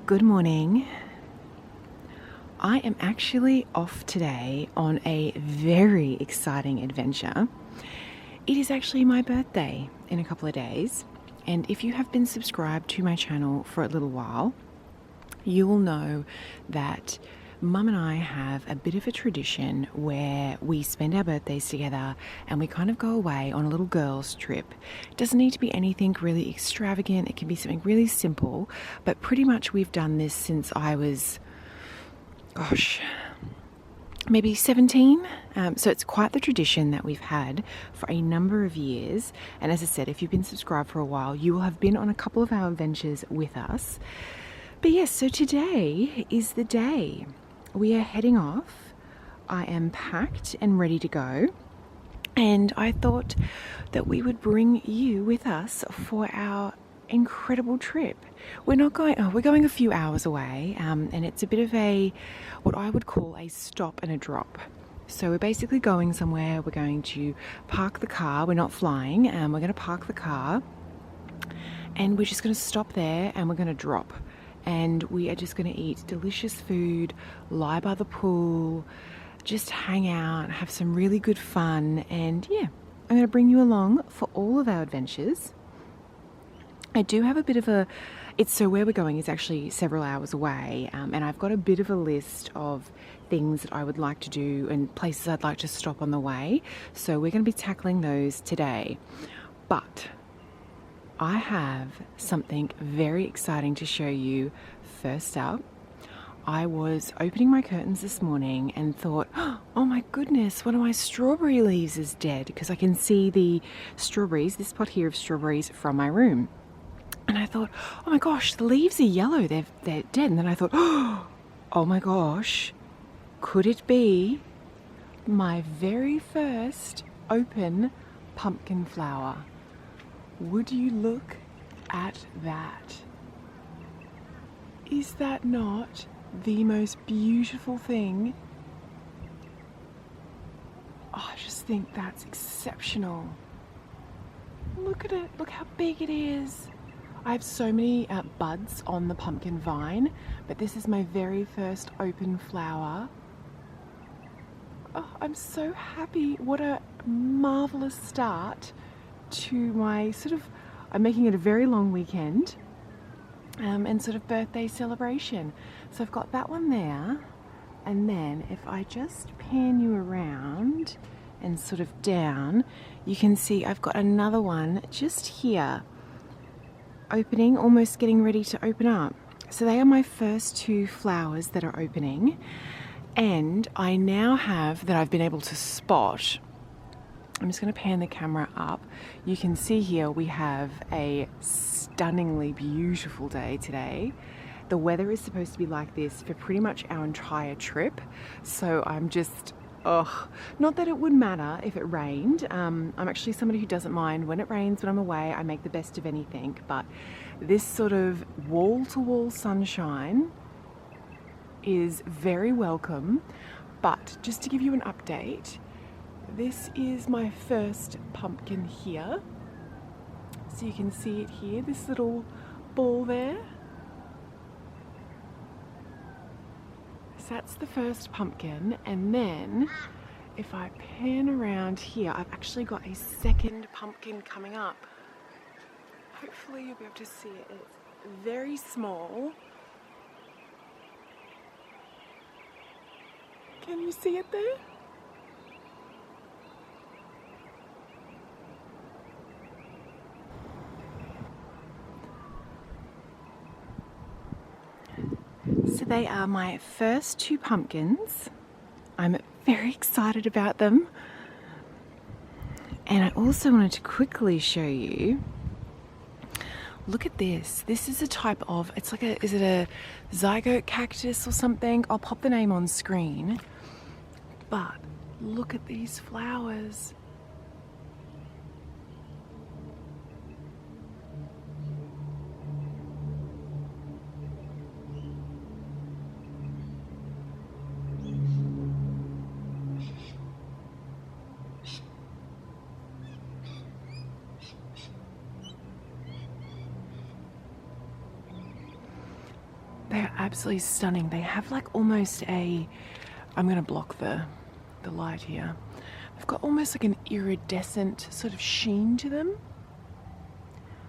Good morning. I am actually off today on a very exciting adventure. It is actually my birthday in a couple of days, and if you have been subscribed to my channel for a little while, you will know that Mum and I have a bit of a tradition where we spend our birthdays together and we kind of go away on a little girls' trip. It doesn't need to be anything really extravagant, it can be something really simple, but pretty much we've done this since I was, maybe 17. So it's quite the tradition that we've had for a number of years. And as I said, if you've been subscribed for a while, you will have been on a couple of our adventures with us. But yes, so today is the day. We are heading off. I am packed and ready to go. And I thought that we would bring you with us for our incredible trip. We're going a few hours away, and it's a bit of what I would call a stop and a drop. So we're basically going somewhere. We're going to park the car. We're not flying, and we're going to park the car, and we're just going to stop there and we're going to drop. And we are just going to eat delicious food, lie by the pool, just hang out, have some really good fun. And yeah, I'm going to bring you along for all of our adventures. I do have a bit of so where we're going is actually several hours away, and I've got a bit of a list of things that I would like to do and places I'd like to stop on the way. So we're going to be tackling those today. But I have something very exciting to show you. First up, I was opening my curtains this morning and thought, oh my goodness, one of my strawberry leaves is dead, because I can see the strawberries, this pot here of strawberries, from my room. And I thought, oh my gosh, the leaves are yellow, they're dead. And then I thought, oh my gosh, could it be my very first open pumpkin flower? Would you look at that? Is that not the most beautiful thing? Oh, I just think that's exceptional. Look at it, look how big it is. I have so many buds on the pumpkin vine, but this is my very first open flower. Oh, I'm so happy. What a marvelous start to my I'm making it a very long weekend and sort of birthday celebration. So I've got that one there, and then if I just pan you around and sort of down, you can see I've got another one just here, opening, almost getting ready to open up. So they are my first two flowers that are opening, and I now have that I've been able to spot. I'm just going to pan the camera up. You can see here we have a stunningly beautiful day today. The weather is supposed to be like this for pretty much our entire trip. So I'm just, not that it would matter if it rained. I'm actually somebody who doesn't mind when it rains when I'm away. I make the best of anything. But this sort of wall-to-wall sunshine is very welcome. But just to give you an update, this is my first pumpkin here. So you can see it here, this little ball there. So that's the first pumpkin. And then if I pan around here, I've actually got a second pumpkin coming up. Hopefully you'll be able to see it. It's very small. Can you see it there? So they are my first two pumpkins. I'm very excited about them. And I also wanted to quickly show you, look at this. This is a type of, is it a zygote cactus or something? I'll pop the name on screen. But look at these flowers. They're absolutely stunning. They have like almost a, I'm going to block the light here. They've got almost like an iridescent sort of sheen to them.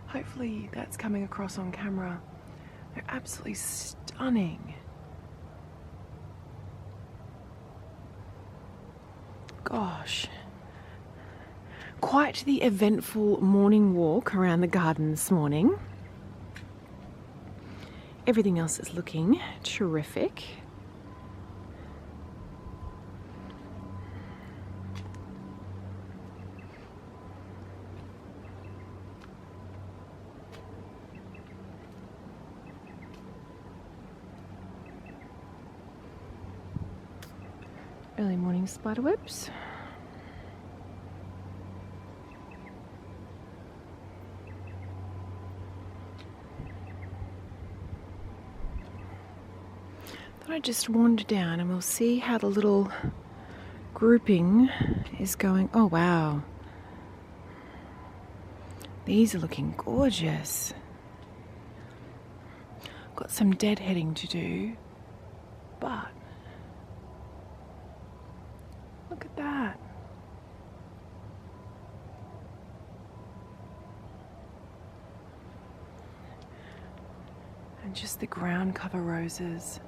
Hopefully that's coming across on camera. They're absolutely stunning. Gosh. Quite the eventful morning walk around the garden this morning. Everything else is looking terrific. Early morning spiderwebs. Thought I'd just wander down and we'll see how the little grouping is going. Oh wow. These are looking gorgeous. Got some deadheading to do, but look at that. And just the ground cover roses.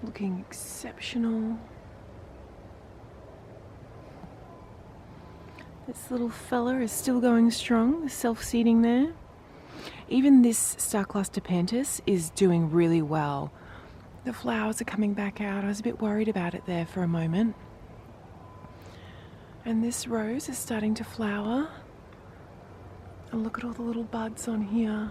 Looking exceptional. This little fella is still going strong, the self-seeding there. Even this star-cluster pentas is doing really well. The flowers are coming back out. I was a bit worried about it there for a moment. And this rose is starting to flower. And look at all the little buds on here.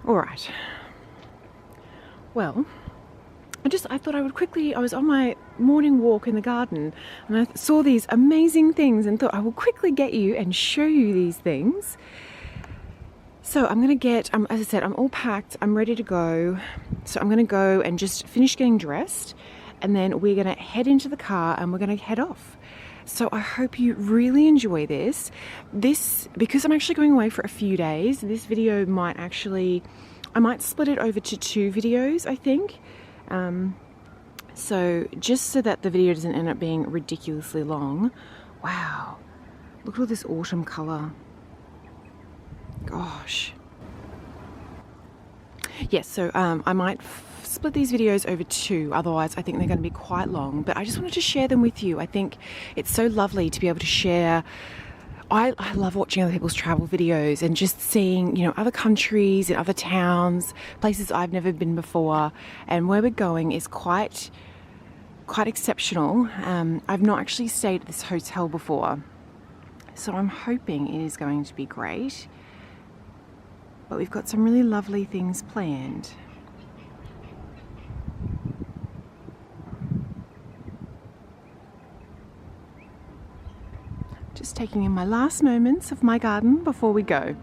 All right. Well, I thought I would quickly, I was on my morning walk in the garden and I saw these amazing things and thought I will quickly get you and show you these things. So I'm going to get, as I said, I'm all packed, I'm ready to go. So I'm going to go and just finish getting dressed and then we're going to head into the car and we're going to head off. So I hope you really enjoy this. Because I'm actually going away for a few days, this video might actually, I might split it over to 2 videos, I think. So just so that the video doesn't end up being ridiculously long. Wow, look at all this autumn color. Gosh. Yes, so I might split these videos over 2, otherwise I think they're going to be quite long, but I just wanted to share them with you. I think it's so lovely to be able to share. I love watching other people's travel videos and just seeing, you know, other countries and other towns, places I've never been before, and where we're going is quite exceptional. I've not actually stayed at this hotel before, so I'm hoping it is going to be great, but we've got some really lovely things planned. Just taking in my last moments of my garden before we go.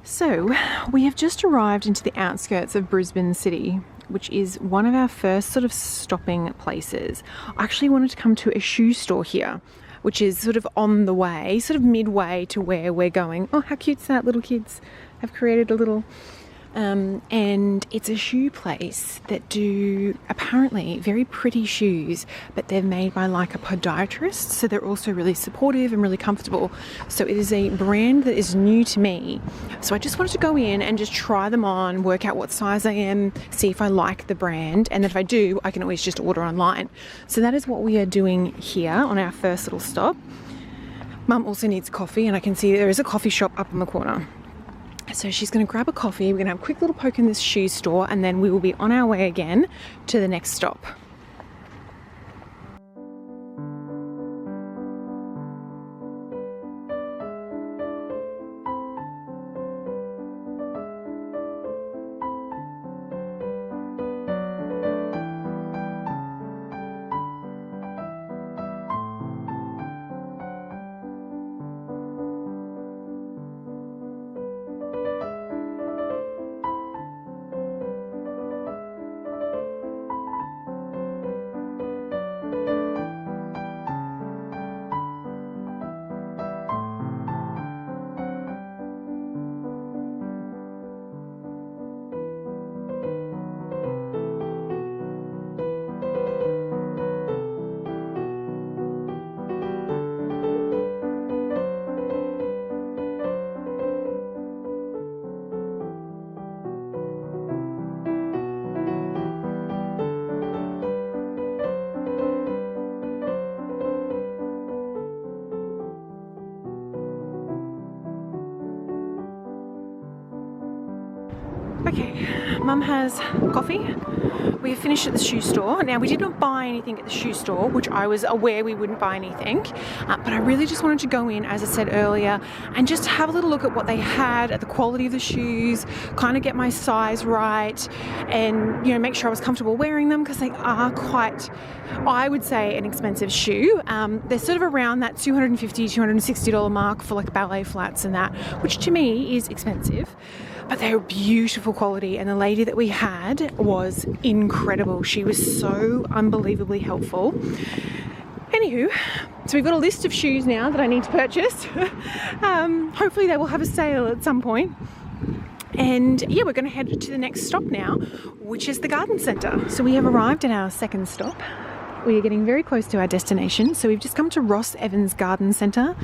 So we have just arrived into the outskirts of Brisbane City, which is one of our first sort of stopping places. I actually wanted to come to a shoe store here, which is sort of on the way, sort of midway to where we're going. Oh, how cute's that? Little kids have created a little... and it's a shoe place that do apparently very pretty shoes, but they're made by like a podiatrist, so they're also really supportive and really comfortable. So it is a brand that is new to me. So I just wanted to go in and just try them on, work out what size I am, see if I like the brand, and then if I do, I can always just order online. So that is what we are doing here on our first little stop. Mum also needs coffee, and I can see there is a coffee shop up in the corner. So she's going to grab a coffee, we're going to have a quick little poke in this shoe store, and then we will be on our way again to the next stop. Okay, Mum has coffee. We have finished at the shoe store. Now, we did not buy anything at the shoe store, which I was aware we wouldn't buy anything, but I really just wanted to go in, as I said earlier, and just have a little look at what they had, at the quality of the shoes, kind of get my size right, and, you know, make sure I was comfortable wearing them, because they are quite, I would say, an expensive shoe. They're sort of around that $250, $260 mark for like ballet flats and that, which to me is expensive. But they're beautiful quality, and the lady that we had was incredible. She was so unbelievably helpful. Anywho, so we've got a list of shoes now that I need to purchase. Hopefully they will have a sale at some point. And yeah, we're going to head to the next stop now, which is the garden centre. So we have arrived at our second stop. We are getting very close to our destination. So we've just come to Ross Evans Garden Centre.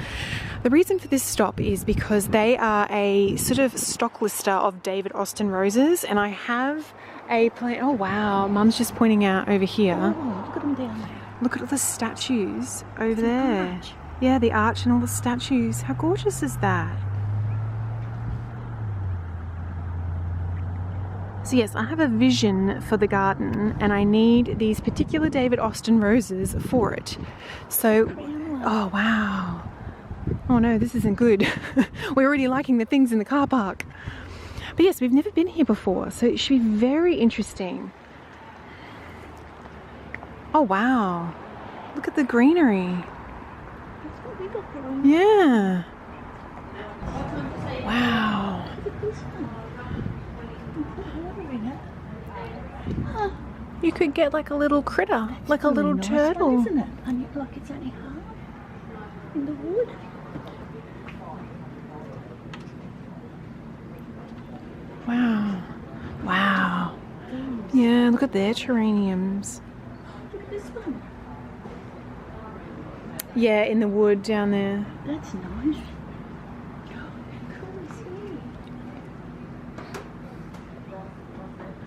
The reason for this stop is because they are a sort of stock lister of David Austin roses, and I have a plant. Oh wow, Mum's just pointing out over here. Oh, look at them down there. Look at all the statues over there. Yeah, the arch and all the statues. How gorgeous is that? So yes, I have a vision for the garden, and I need these particular David Austin roses for it. So, oh wow. Oh no, this isn't good. We're already liking the things in the car park. But yes, we've never been here before, so it should be very interesting. Oh wow. Look at the greenery. Yeah. Wow. You could get like a little critter, like a little nice turtle. one, isn't it? And like it's only half in the wood. Wow. Wow. Yeah, look at their geraniums. Look at this one. Yeah, in the wood down there. That's nice. Oh, how cool is he?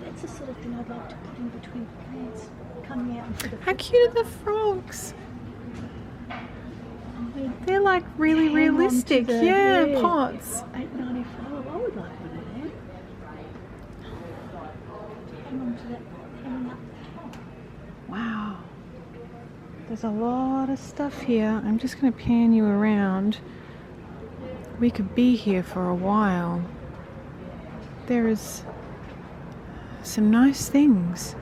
That's the sort of thing I'd like to put in between plants coming out into the How cute are the frogs? They're like really hang on to realistic. the- Yeah, pots. $8.95. I would like one of them. Hang on to that hanging up the top. Wow. There's a lot of stuff here. I'm just going to pan you around. We could be here for a while. There is some nice things.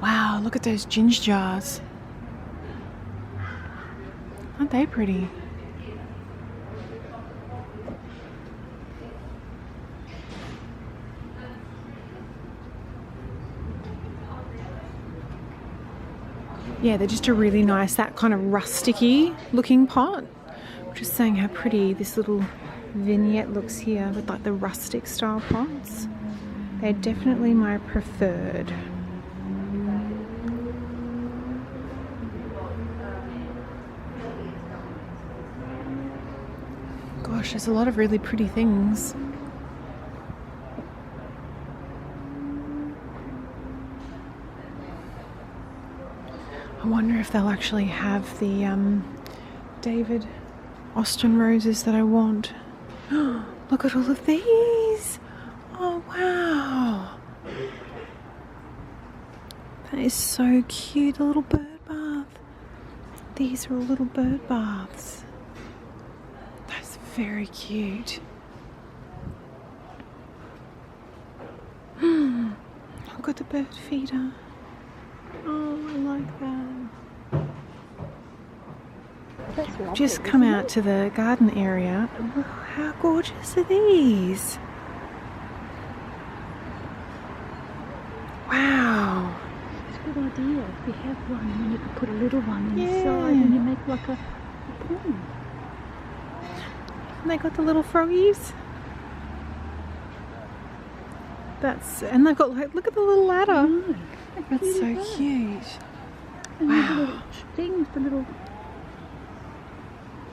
Wow, look at those ginger jars. Aren't they pretty? Yeah, they're just a really nice, that kind of rusticy looking pot. Just saying how pretty this little vignette looks here with like the rustic style pots. They're definitely my preferred. Gosh, there's a lot of really pretty things. I wonder if they'll actually have the David Austin roses that I want. Look at all of these. Oh wow. That is so cute, a little bird bath. These are all little bird baths. That's very cute. Look at the bird feeder. Oh, I like that. That's lovely, Just come isn't out it? to the garden area. Oh, how gorgeous are these? Wow. It's a good idea. If you have one, then you can put a little one on the Yeah. side and you make like a pond. And they got the little froggies. And they've got like, look at the little ladder. Mm. That's cute so is that? cute. And Wow. the little things, the little...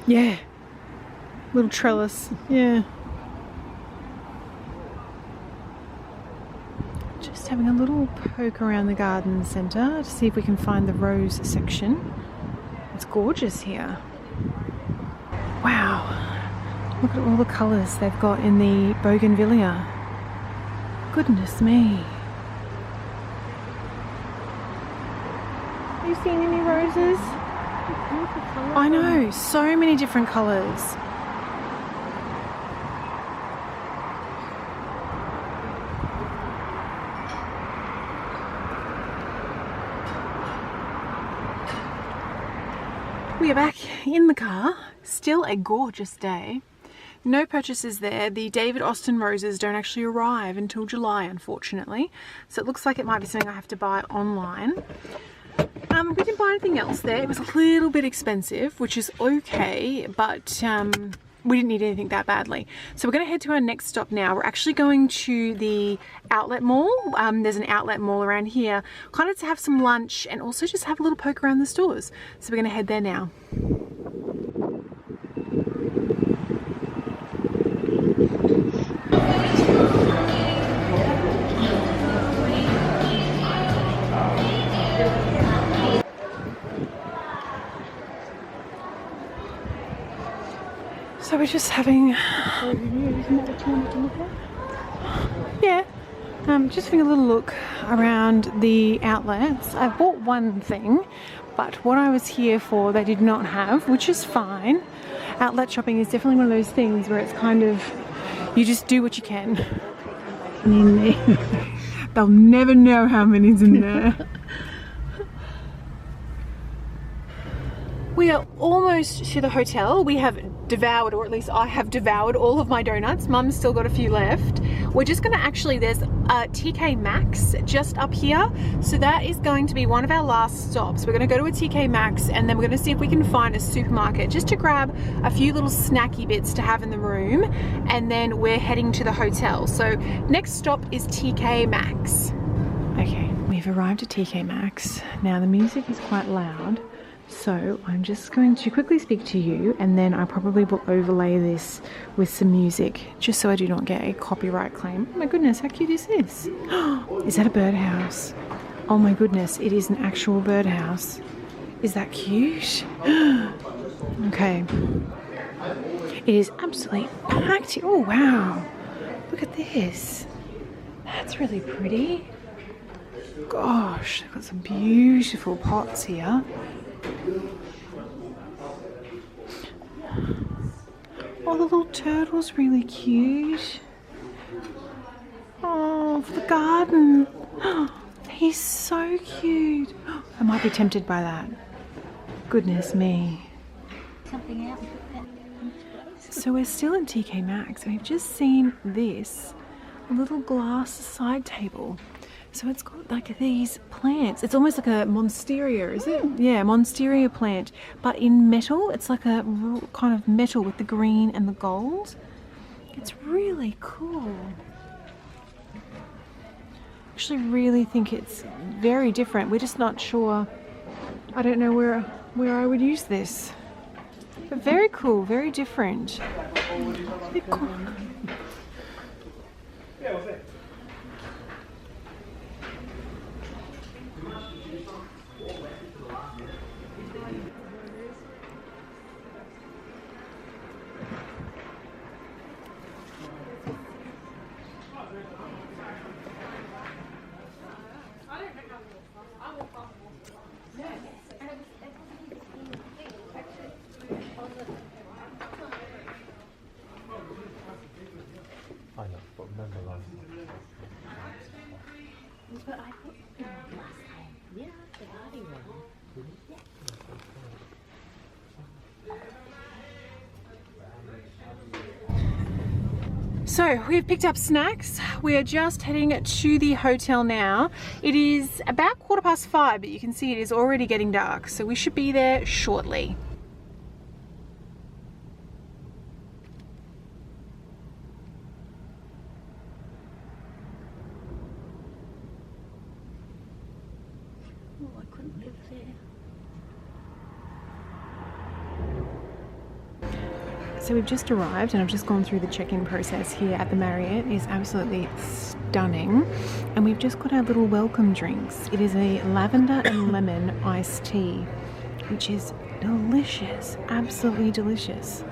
Yeah. Little trellis. Yeah. Just having a little poke around the garden centre to see if we can find the rose section. It's gorgeous here. Wow. Look at all the colours they've got in the bougainvillea. Goodness me. Have you seen any roses? I know, so many different colours. We are back in the car. Still a gorgeous day. No purchases there. The David Austin roses don't actually arrive until July, unfortunately. So it looks like it might be something I have to buy online. We didn't buy anything else there. It was a little bit expensive, which is okay, but we didn't need anything that badly. So we're going to head to our next stop now. We're actually going to the outlet mall. There's an outlet mall around here, kind of to have some lunch and also just have a little poke around the stores. So we're going to head there now. So we're just having, Isn't that what you wanted to look at? yeah, just having a little look around the outlets. I bought one thing, but what I was here for they did not have, which is fine. Outlet shopping is definitely one of those things where it's kind of, you just do what you can. In there. They'll never know how many's in there. We are almost to the hotel. We have devoured, or at least I have devoured all of my donuts. Mum's still got a few left. We're just gonna there's a TK Maxx just up here. So that is going to be one of our last stops. We're gonna go to a TK Maxx and then we're gonna see if we can find a supermarket just to grab a few little snacky bits to have in the room. And then we're heading to the hotel. So next stop is TK Maxx. Okay, we've arrived at TK Maxx. Now the music is quite loud. So I'm just going to quickly speak to you and then I probably will overlay this with some music just so I do not get a copyright claim. Oh my goodness, how cute is this? Is that a birdhouse? Oh my goodness, it is an actual birdhouse. Is that cute? Okay. It is absolutely packed. Oh wow, look at this. That's really pretty. Gosh, they've got some beautiful pots here. Oh, the little turtle's really cute. Oh, for the garden. He's so cute. I might be tempted by that. Goodness me. Something out and put that. So we're still at TK Maxx and we've just seen this little glass side table. So it's got like these plants. It's almost like a monstera, is it? Yeah, monstera plant, but in metal. It's like a kind of metal with the green and the gold. It's really cool. Actually really think it's very different. We're just not sure. I don't know where I would use this. But very cool, very different. Bit cool. So we've picked up snacks. We are just heading to the hotel now. It is about 5:15, but you can see it is already getting dark, so we should be there shortly. Oh, I couldn't live there. So we've just arrived and I've just gone through the check-in process here at the Marriott. It is absolutely stunning. And we've just got our little welcome drinks. It is a lavender and lemon iced tea, which is delicious, absolutely delicious.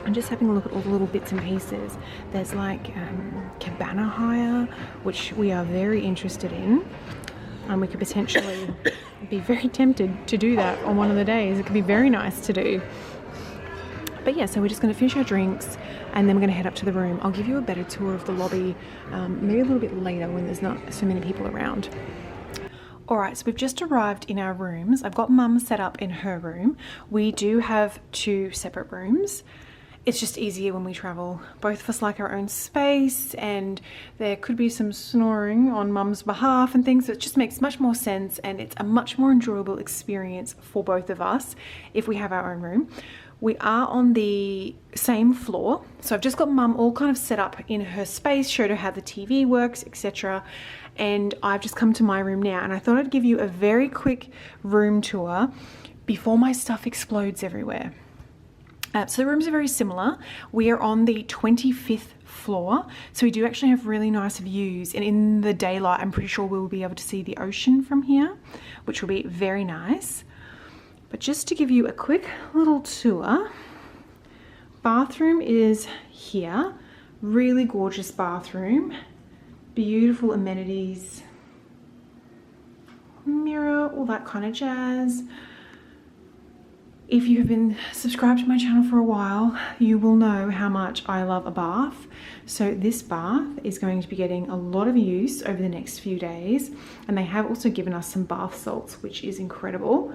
I'm just having a look at all the little bits and pieces. There's like cabana hire, which we are very interested in. We could potentially be very tempted to do that on one of the days. It could be very nice to do. But yeah, so we're just going to finish our drinks and then we're going to head up to the room. I'll give you a better tour of the lobby maybe a little bit later when there's not so many people around. Alright, so we've just arrived in our rooms. I've got Mum set up in her room. We do have 2 separate rooms. It's just easier when we travel. Both of us like our own space, and there could be some snoring on Mum's behalf and things, so it just makes much more sense, and it's a much more enjoyable experience for both of us if we have our own room. We are on the same floor, so I've just got Mum all kind of set up in her space, showed her how the TV works, etc. And I've just come to my room now, and I thought I'd give you a very quick room tour before my stuff explodes everywhere. So the rooms are very similar. We are on the 25th floor, so we do actually have really nice views, and in the daylight I'm pretty sure we'll be able to see the ocean from here, which will be very nice. But just to give you a quick little tour, bathroom is here. Really gorgeous bathroom, beautiful amenities, mirror, all that kind of jazz. If you have been subscribed to my channel for a while, you will know how much I love a bath. So this bath is going to be getting a lot of use over the next few days, and they have also given us some bath salts, which is incredible.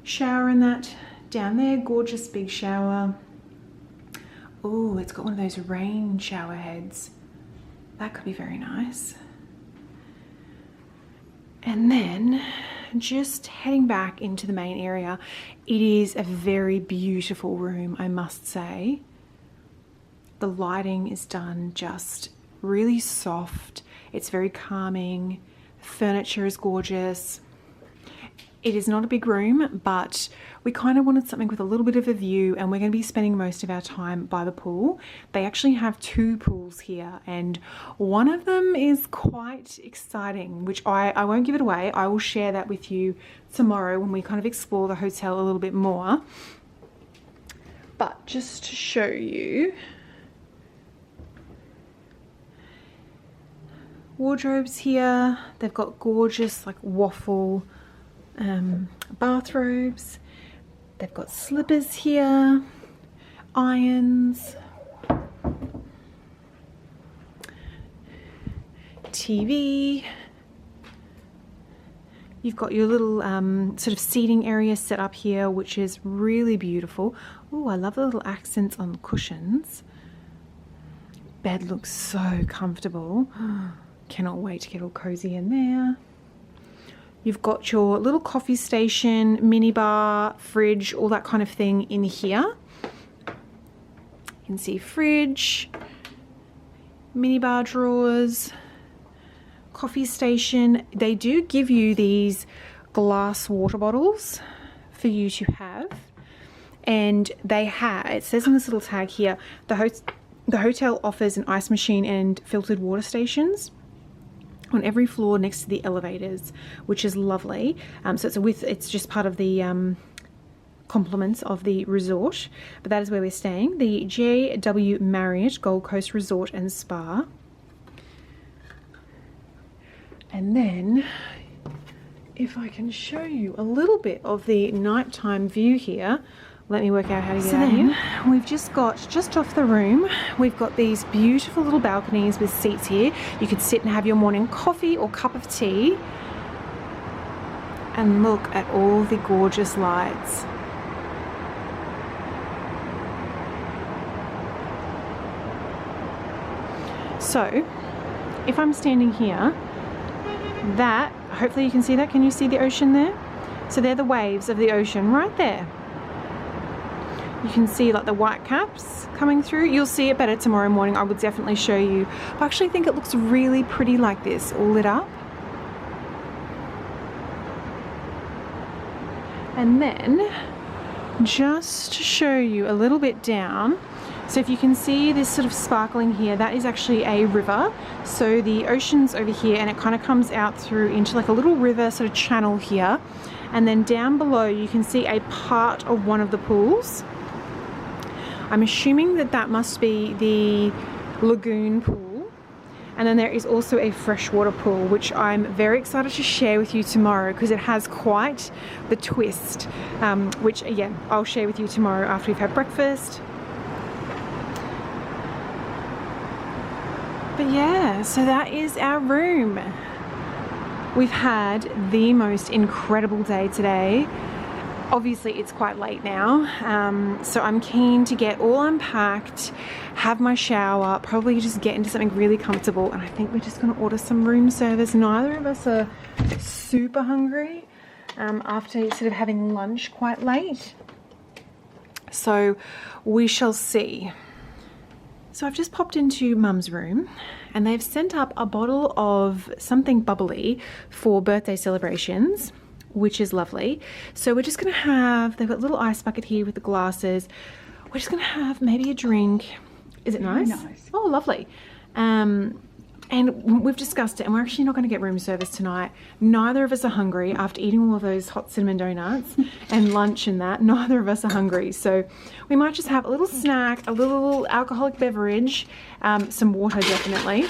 Shower in that down there, gorgeous big shower. Oh, it's got one of those rain shower heads. That could be very nice. And then just heading back into the main area, it is a very beautiful room, I must say. The lighting is done just really soft. It's very calming. The furniture is gorgeous. It is not a big room, but we kind of wanted something with a little bit of a view, and we're going to be spending most of our time by the pool. They actually have 2 pools here, and one of them is quite exciting, which I won't give it away. I will share that with you tomorrow when we kind of explore the hotel a little bit more. But just to show you, wardrobes here. They've got gorgeous like waffle bathrobes. They've got slippers here, irons, TV. You've got your little sort of seating area set up here, which is really beautiful. Oh, I love the little accents on the cushions. Bed looks so comfortable. Cannot wait to get all cozy in there. You've got your little coffee station, mini bar, fridge, all that kind of thing in here. You can see fridge, mini bar drawers, coffee station. They do give you these glass water bottles for you to have. And they have, it says on this little tag here, the hotel offers an ice machine and filtered water stations on every floor next to the elevators, which is lovely. So it's just part of the compliments of the resort, but that is where we're staying, the JW Marriott Gold Coast Resort and Spa. And then if I can show you a little bit of the nighttime view here. Let me work out how to get out here. We've just got, just off the room, we've got these beautiful little balconies with seats here. You could sit and have your morning coffee or cup of tea. And look at all the gorgeous lights. So if I'm standing here, that, hopefully you can see that. Can you see the ocean there? So they're the waves of the ocean right there. You can see like the white caps coming through. You'll see it better tomorrow morning. I will definitely show you. I actually think it looks really pretty like this, all lit up. And then just to show you a little bit down, so if you can see this sort of sparkling here, that is actually a river. So the ocean's over here and it kind of comes out through into like a little river sort of channel here. And then down below you can see a part of one of the pools. I'm assuming that that must be the lagoon pool. And then there is also a freshwater pool, which I'm very excited to share with you tomorrow because it has quite the twist, which again, I'll share with you tomorrow after we've had breakfast. But yeah, so that is our room. We've had the most incredible day today. Obviously it's quite late now, so I'm keen to get all unpacked, have my shower, probably just get into something really comfortable, and I think we're just gonna order some room service. Neither of us are super hungry after sort of having lunch quite late, so we shall see. So I've just popped into Mum's room and they've sent up a bottle of something bubbly for birthday celebrations, which is lovely. So we're just gonna have, they've got a little ice bucket here with the glasses. We're just gonna have maybe a drink. Is it nice? Very nice. Oh, lovely. And we've discussed it and we're actually not gonna get room service tonight. Neither of us are hungry after eating all of those hot cinnamon donuts and lunch and that. Neither of us are hungry. So we might just have a little snack, a little alcoholic beverage, some water definitely.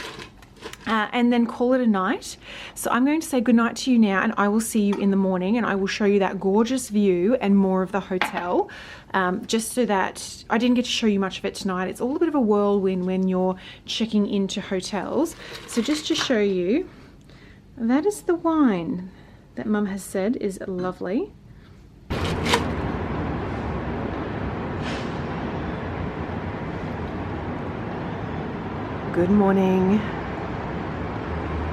And then call it a night. So I'm going to say goodnight to you now and I will see you in the morning and I will show you that gorgeous view and more of the hotel, just so that I didn't get to show you much of it tonight. It's all a bit of a whirlwind when you're checking into hotels. So just to show you, that is the wine that Mum has said is lovely. Good morning.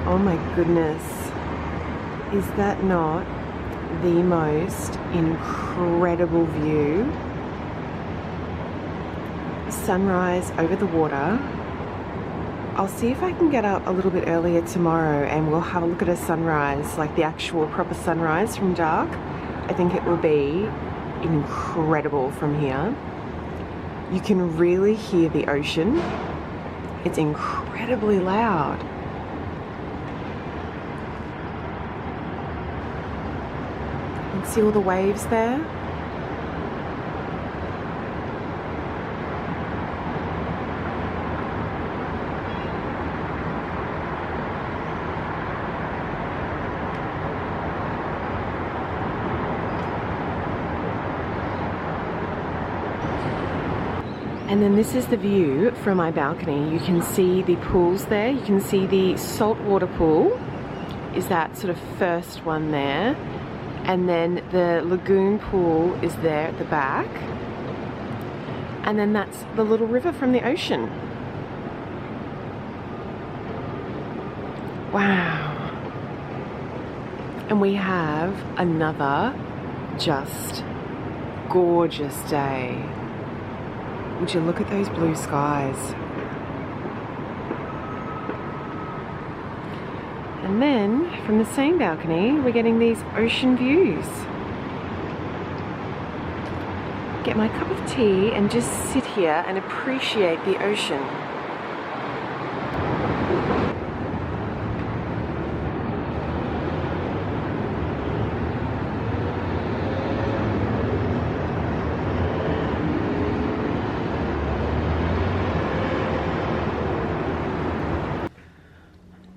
Oh my goodness, is that not the most incredible view? Sunrise over the water. I'll see if I can get up a little bit earlier tomorrow and we'll have a look at a sunrise, like the actual proper sunrise from dark. I think it will be incredible from here. You can really hear the ocean. It's incredibly loud. See all the waves there? And then this is the view from my balcony. You can see the pools there. You can see the saltwater pool is that sort of first one there. And then the lagoon pool is there at the back. And then that's the little river from the ocean. Wow. And we have another just gorgeous day. Would you look at those blue skies? And then from the same balcony, we're getting these ocean views. Get my cup of tea and just sit here and appreciate the ocean.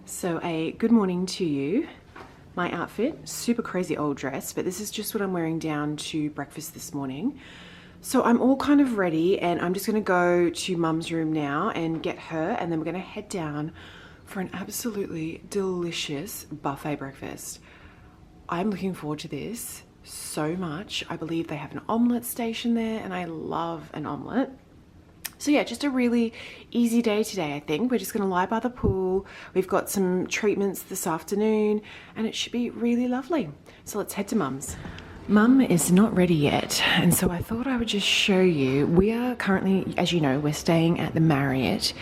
So a good morning to you. My outfit, super crazy old dress, but this is just what I'm wearing down to breakfast this morning. So I'm all kind of ready and I'm just gonna go to Mum's room now and get her, and then we're gonna head down for an absolutely delicious buffet breakfast. I'm looking forward to this so much. I believe they have an omelette station there and I love an omelette. So yeah, just a really easy day today, I think. We're just gonna lie by the pool. We've got some treatments this afternoon and it should be really lovely. So let's head to Mum's. Mum is not ready yet, and so I thought I would just show you. We are currently, as you know, we're staying at the Marriott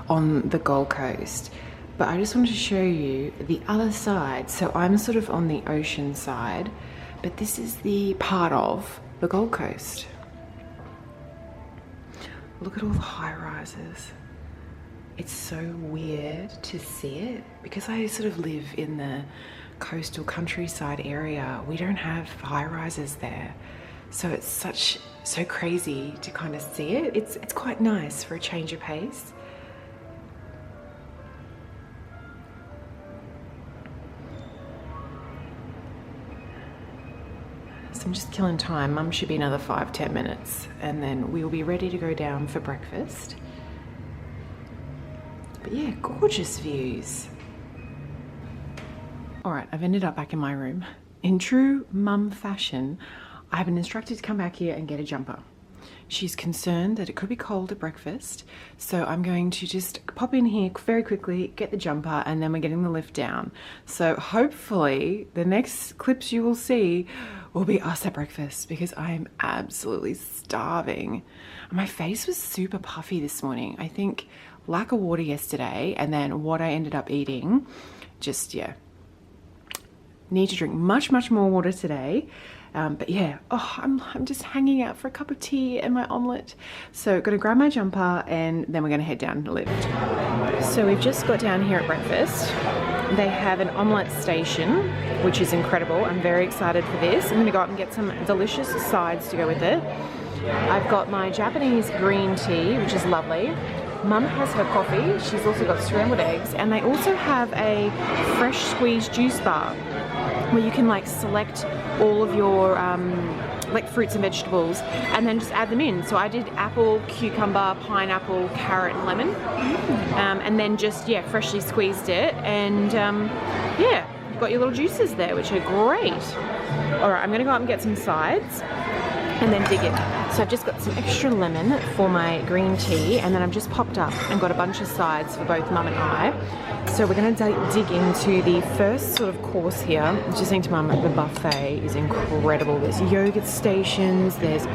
on the Gold Coast, but I just wanted to show you the other side. So I'm sort of on the ocean side, but this is the part of the Gold Coast. Look at all the high rises. It's so weird to see it because I sort of live in the coastal countryside area. We don't have high rises there. So it's so crazy to kind of see it. It's quite nice for a change of pace. So I'm just killing time. Mum should be another 5-10 minutes and then we will be ready to go down for breakfast. But yeah, gorgeous views. All right, I've ended up back in my room. In true mum fashion, I've been instructed to come back here and get a jumper. She's concerned that it could be cold at breakfast, so I'm going to just pop in here very quickly, get the jumper, and then we're getting the lift down. So hopefully the next clips you will see will be us at breakfast because I am absolutely starving. My face was super puffy this morning. I think lack of water yesterday and then what I ended up eating, just, yeah. Need to drink much more water today. But yeah, oh, I'm just hanging out for a cup of tea and my omelette. So gonna grab my jumper and then we're gonna head down the lift. So we've just got down here at breakfast. They have an omelette station, which is incredible. I'm very excited for this. I'm gonna go up and get some delicious sides to go with it. I've got my Japanese green tea, which is lovely. Mum has her coffee. She's also got scrambled eggs, and they also have a fresh squeezed juice bar where you can like select all of your like fruits and vegetables and then just add them in. So I did apple, cucumber, pineapple, carrot and lemon, and then just, yeah, freshly squeezed it, and yeah, you've got your little juices there, which are great. All right, I'm gonna go out and get some sides and then dig in. So I've just got some extra lemon for my green tea, and then I've just popped up and got a bunch of sides for both Mum and I. So we're gonna dig into the first sort of course here. I was just saying to Mum, the buffet is incredible. There's yogurt stations, there's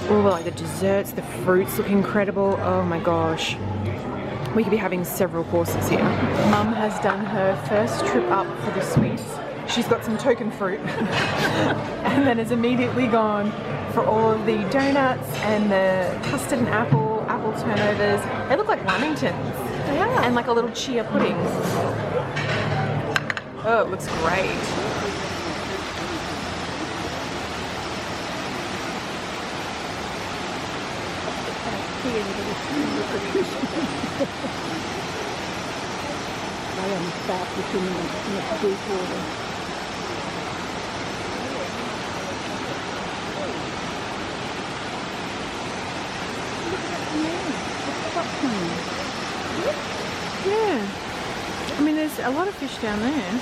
all like the desserts, the fruits look incredible. Oh my gosh. We could be having several courses here. Mum has done her first trip up for the sweets. She's got some token fruit and then has immediately gone for all of the donuts and the custard and apple turnovers. They look like lamingtons. Yeah. And like a little chia pudding. Oh, it looks great. I am back within the deep water. Yeah, I mean there's a lot of fish down there.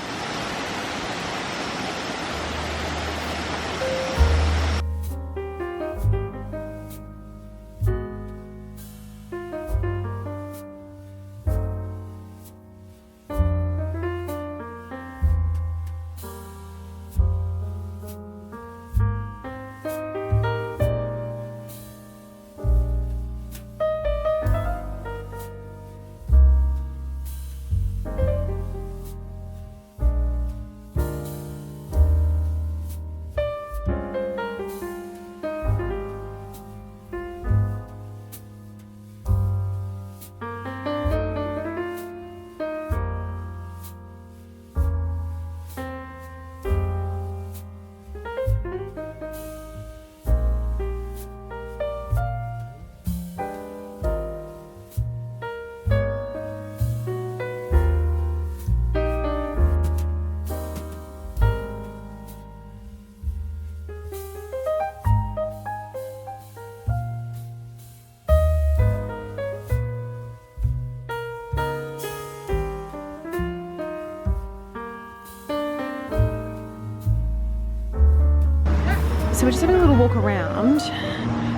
So we're just having a little walk around.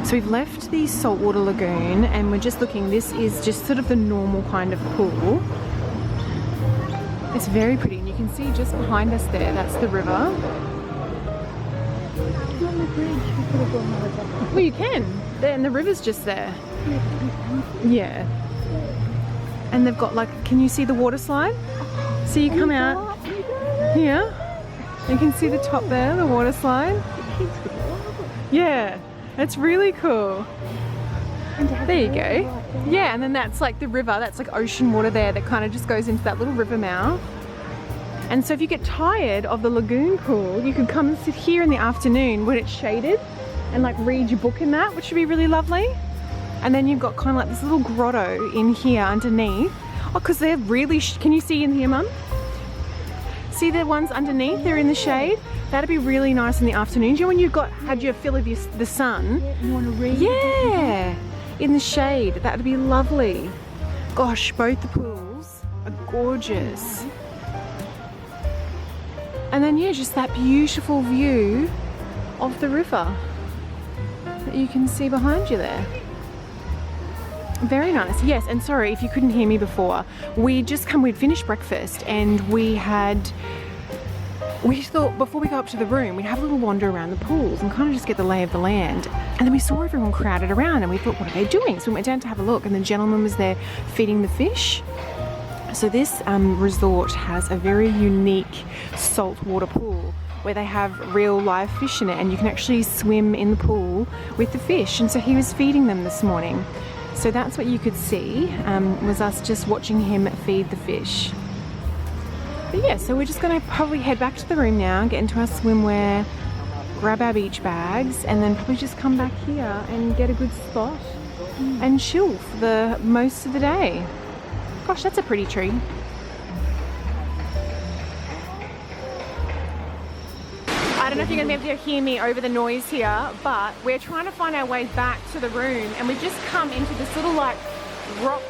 So we've left the saltwater lagoon and we're just looking. This is just sort of the normal kind of pool. It's very pretty, and you can see just behind us there, that's the river. On the bridge, we could have gone over. Well, you can. There, and the river's just there. Yeah. And they've got like, can you see the water slide? So you come out here. You can see the top there, the water slide. Yeah, it's really cool. There you go. Yeah, and then that's like the river, that's like ocean water there that kind of just goes into that little river mouth. And so if you get tired of the lagoon pool, you could come and sit here in the afternoon when it's shaded and like read your book in that, which would be really lovely. And then you've got kind of like this little grotto in here underneath. Oh, because they're really, can you see in here, Mum? See the ones underneath, they're in the shade? That'd be really nice in the afternoon. You know when you've had your fill of the sun? Yeah, you want to read? Yeah, in the shade, that'd be lovely. Gosh, both the pools are gorgeous. And then yeah, just that beautiful view of the river that you can see behind you there. Very nice. Yes, and sorry if you couldn't hear me before. We'd finished breakfast and we thought before we go up to the room, we'd have a little wander around the pools and kind of just get the lay of the land. And then we saw everyone crowded around and we thought, what are they doing? So we went down to have a look and the gentleman was there feeding the fish. So this resort has a very unique saltwater pool where they have real live fish in it and you can actually swim in the pool with the fish. And so he was feeding them this morning. So that's what you could see, was us just watching him feed the fish. But yeah, so we're just going to probably head back to the room now, get into our swimwear, grab our beach bags, and then probably just come back here and get a good spot and chill for the most of the day. Gosh, that's a pretty tree. I don't know if you're going to be able to hear me over the noise here, but we're trying to find our way back to the room and we've just come into this little like rock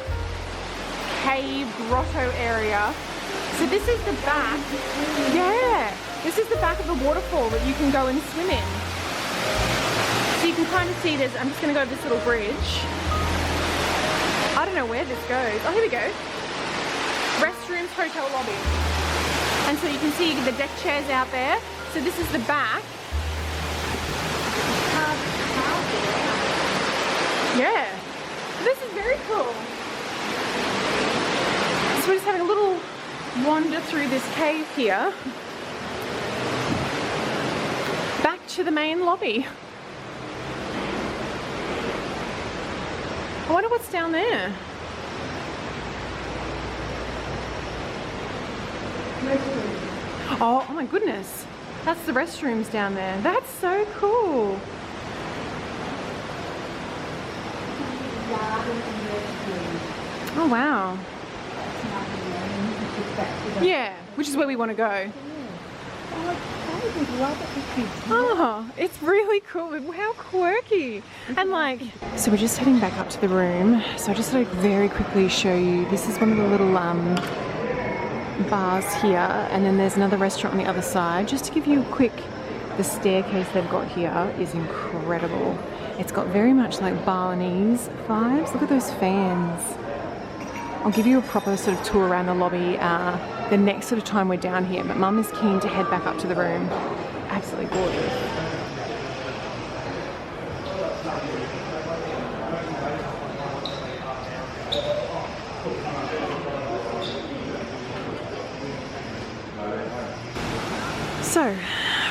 cave grotto area. So this is the back, yeah, this is the back of the waterfall that you can go and swim in. So you can kind of see I'm just going to go over this little bridge. I don't know where this goes. Oh, here we go. Restrooms, hotel lobby. And so you can see the deck chairs out there. So this is the back. Yeah, this is very cool. So we're just having a little wander through this cave here. Back to the main lobby. I wonder what's down there. Oh my goodness. That's the restrooms down there. That's so cool. Oh wow. Yeah, which is where we want to go. Oh, it's really cool. How quirky. And like, so we're just heading back up to the room. So I just thought I'd very quickly show you. This is one of the little bars here, and then there's another restaurant on the other side. Just to give you a quick, the staircase they've got here is incredible. It's got very much like Balinese vibes. Look at those fans. I'll give you a proper sort of tour around the lobby the next sort of time we're down here, but Mum is keen to head back up to the room. Absolutely gorgeous. So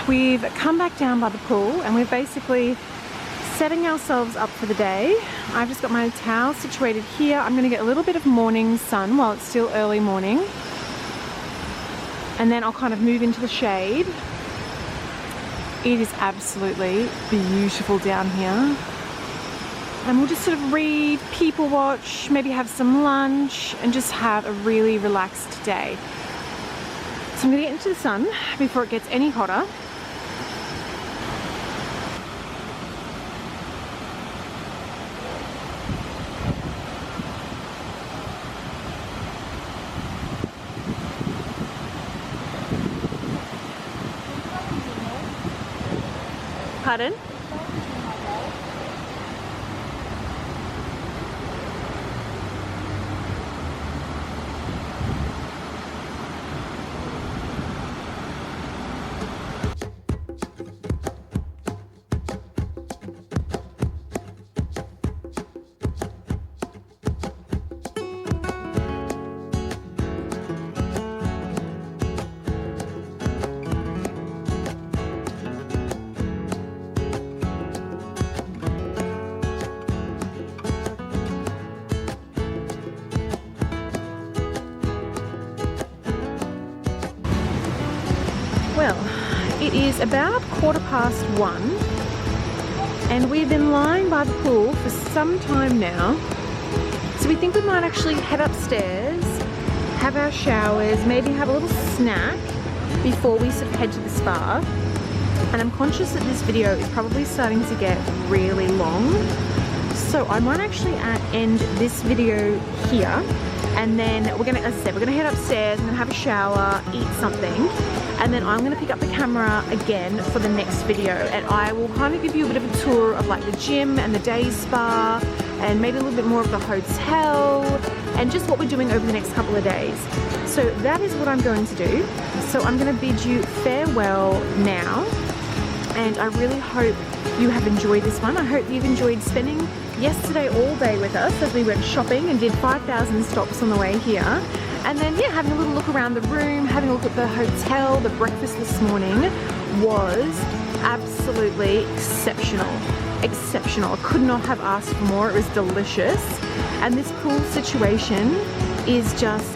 we've come back down by the pool and we're basically setting ourselves up for the day. I've just got my towel situated here. I'm going to get a little bit of morning sun while it's still early morning. And then I'll kind of move into the shade. It is absolutely beautiful down here. And we'll just sort of read, people watch, maybe have some lunch and just have a really relaxed day. So I'm going to get into the sun before it gets any hotter. Pardon? is about 1:15, and we've been lying by the pool for some time now. So we think we might actually head upstairs, have our showers, maybe have a little snack before we sort of head to the spa. And I'm conscious that this video is probably starting to get really long. So I might actually end this video here, and then we're gonna, as I said, we're gonna head upstairs, I'm gonna have a shower, eat something, and then I'm gonna pick up the camera again for the next video, and I will kind of give you a bit of a tour of like the gym and the day spa, and maybe a little bit more of the hotel, and just what we're doing over the next couple of days. So that is what I'm going to do. So I'm gonna bid you farewell now, and I really hope you have enjoyed this one. I hope you've enjoyed spending yesterday all day with us as we went shopping and did 5,000 stops on the way here. And then, yeah, having a little look around the room, having a look at the hotel. The breakfast this morning was absolutely exceptional. Exceptional. I could not have asked for more. It was delicious. And this pool situation is just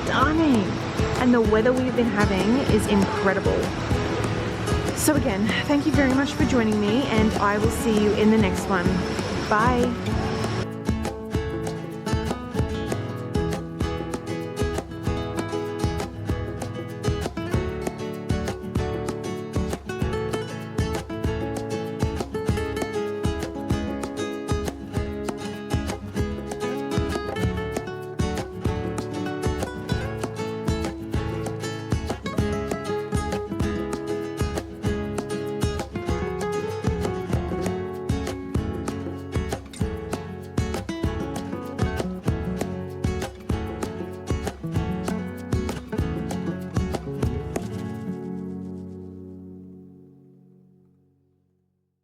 stunning. And the weather we've been having is incredible. So again, thank you very much for joining me, and I will see you in the next one. Bye.